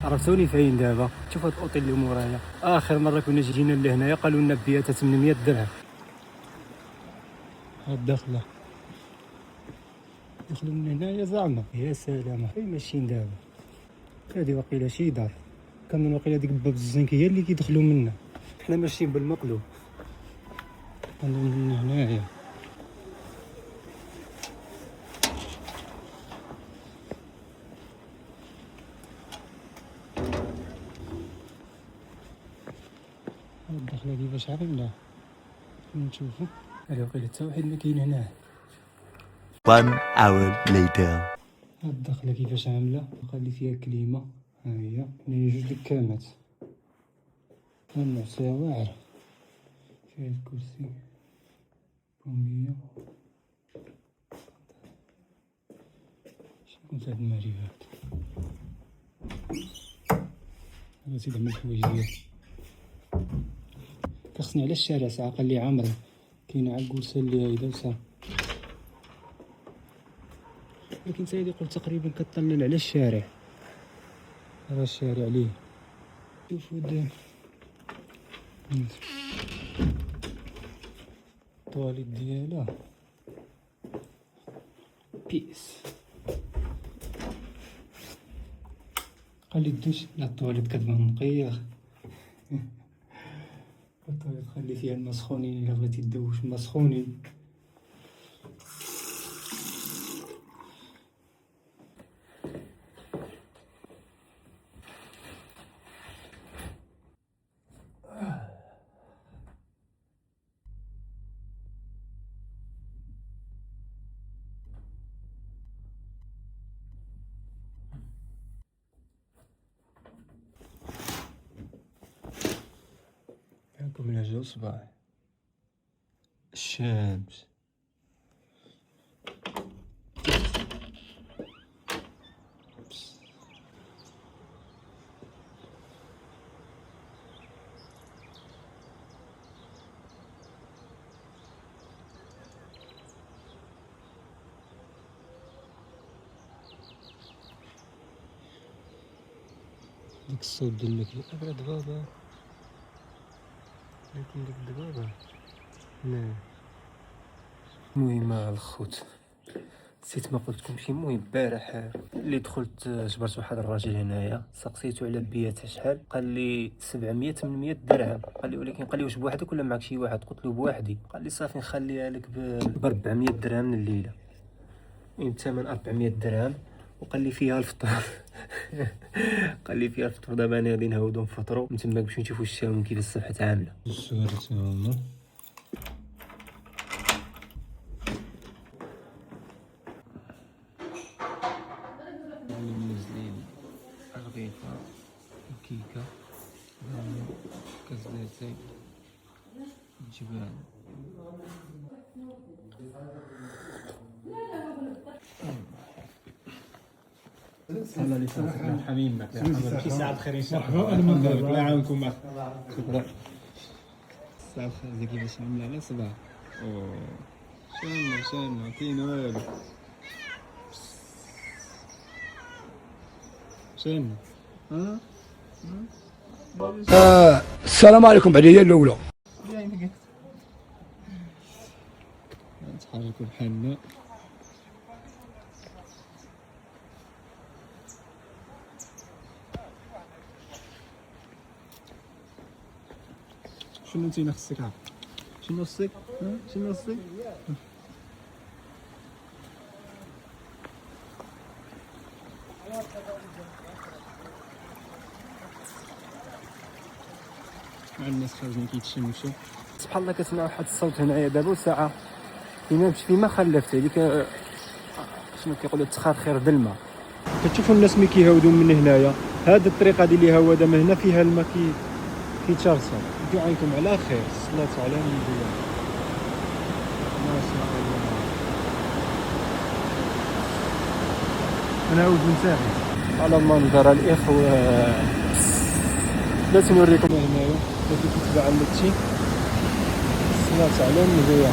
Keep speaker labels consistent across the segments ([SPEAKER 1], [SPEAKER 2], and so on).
[SPEAKER 1] عرفتوني فين دابا؟ شوف هاد الاوتيل اللي مورايا، اخر مره كنا جينا لهنايا قالوا لنا بياتها 800 درهم. هاد داخله دخلوا من هنايا زعما، يا سلام فين ماشيين دابا؟ هادي واقيلا شي دار، كان واقيلا ديك باب الزنكيه اللي كيدخلوا منها، حنا ماشيين بالمقلوب من هنايا. الدخله كيفاش عامله نشوفو. هادي واقيلا حتى واحد ما كاين هنا.
[SPEAKER 2] 1 hour later.
[SPEAKER 1] هاد الدخله كيفاش عامله، خلي فيها كليمه، ها هي هنا جوج دكانات، النعسه واعره، فيها الكرسي بوميه. شنو هاد المعرفات؟ هذا سيدي من الحوايج ديالي كخصني على الشارع ساعه، قال لي عمرو كاين عقول سالي هيدا وصافي، ولكن سيدي قلت تقريبا كطلل على الشارع، هذا الشارع ليه. شوفوا الطواليت ديالها بيس. قال لي الدوش لا الطواليت كتبان نقيه الطواليت خلي فيها الماء سخونين الا بغيتي تدوش الماء سخونين. هاكم من هجا صباح الشمس. ديك الصوت ديال لك هذا دبابة، لكن ديك الدبابة لا. المهم الخوت نسيت ما قلتلكمش. المهم البارح اللي دخلت جبرت واحد الراجل هنايا، سقسيتو على بياتها شحال، قال لي 700 800 درهم. قال لي ولكن قال لي واش بوحدك ولا معك شي واحد؟ قلت له بوحدي. قال لي صافي نخليها لك ب 400 درهم من الليله. الثمن 400 درهم، وقال لي فيها الفطور قال لي فيها الفطور. دابا انا غادي نهودو نفطرو من تماك باش نشوفو الشاون كيف الصبحة عامله. الصور تاهما منزلين رغيفه وكيكه كزلاتي جبال. الله يسلمك حميم معك شي ساعه بخير ان شاء الله. الله يعاونكم معك. شكرا. الساعه بخير كيفاش عامله على صباح. شنو كاين والو شنو
[SPEAKER 3] السلام عليكم. بعدين الاولى
[SPEAKER 1] نتحركوا بحالنا. شنو انت خصك عارف شنو خصك؟ شنو خصك؟ مع الناس خارجين كيتشمشوا. سبحان الله كتسمع واحد الصوت هنايا دابا وساعه فيما مشي فيما خلفت هذيك شنو كيقولوا التخرخير بالماء. كتشوفوا الناس ملي كيهاودوا من هنايا، هذه الطريقه هذه اللي هواده من هنا فيها الماء كيتشرسل. ندعو عليكم على خير. الصلاه على النبي. ما شاء الله. انا عاود نسافر على منظر الاخوه. بلاتي نوريكم هنايا اللي كيتباع هادشي. الصلاه على النبي.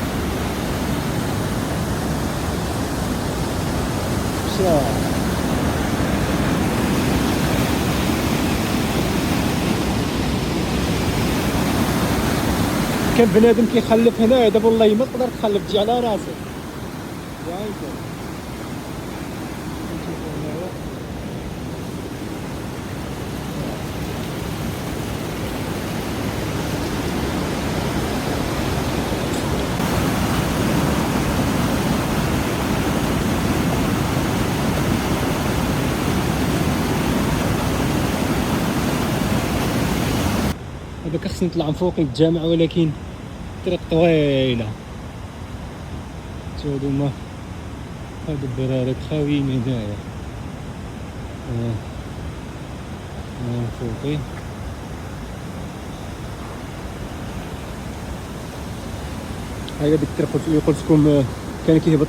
[SPEAKER 1] كان بنادم كيخلف هنايا، دابا والله ما تقدر تخلف، تجي على راسك. دابا خصني نطلع من فوق الجامع، ولكن طريق طويله. هادو هما هادو الدراري خاويين هنايا. فوقي هاهي ديك الطريق اللي قلت لكم كان كيهبط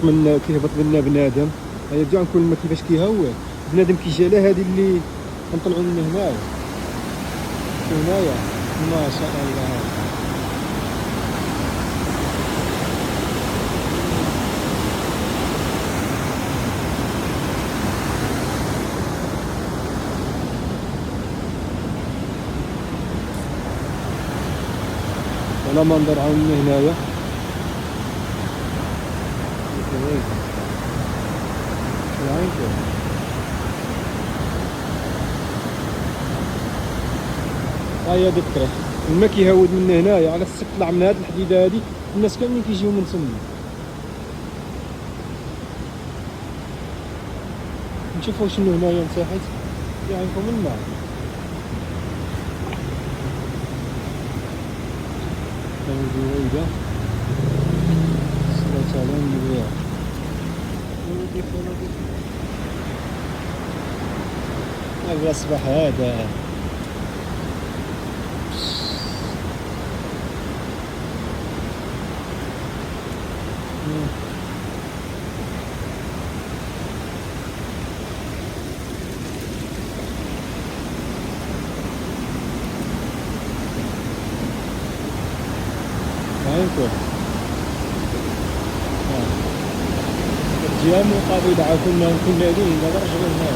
[SPEAKER 1] منا بنادم. هيا رجعوا نكون ما كيفاش كيهوى بنادم كيجي على هذه اللي غنطلعوا من هنايا ما شاء الله. ولا منظر عاون من هنايا. هاهي هادي الطريق، الماء كيهود من هنايا على خصك تطلع من هاد الحديده هادي، الناس كاملين كيجيو من تما. نشوفوا شنو هنايا مساحات يعرفوا منا. هادي ويدا صلاة على النبي. هذا الصباح هذا هايكو الجهة المقابلة كنا لين هذا رجل هنا.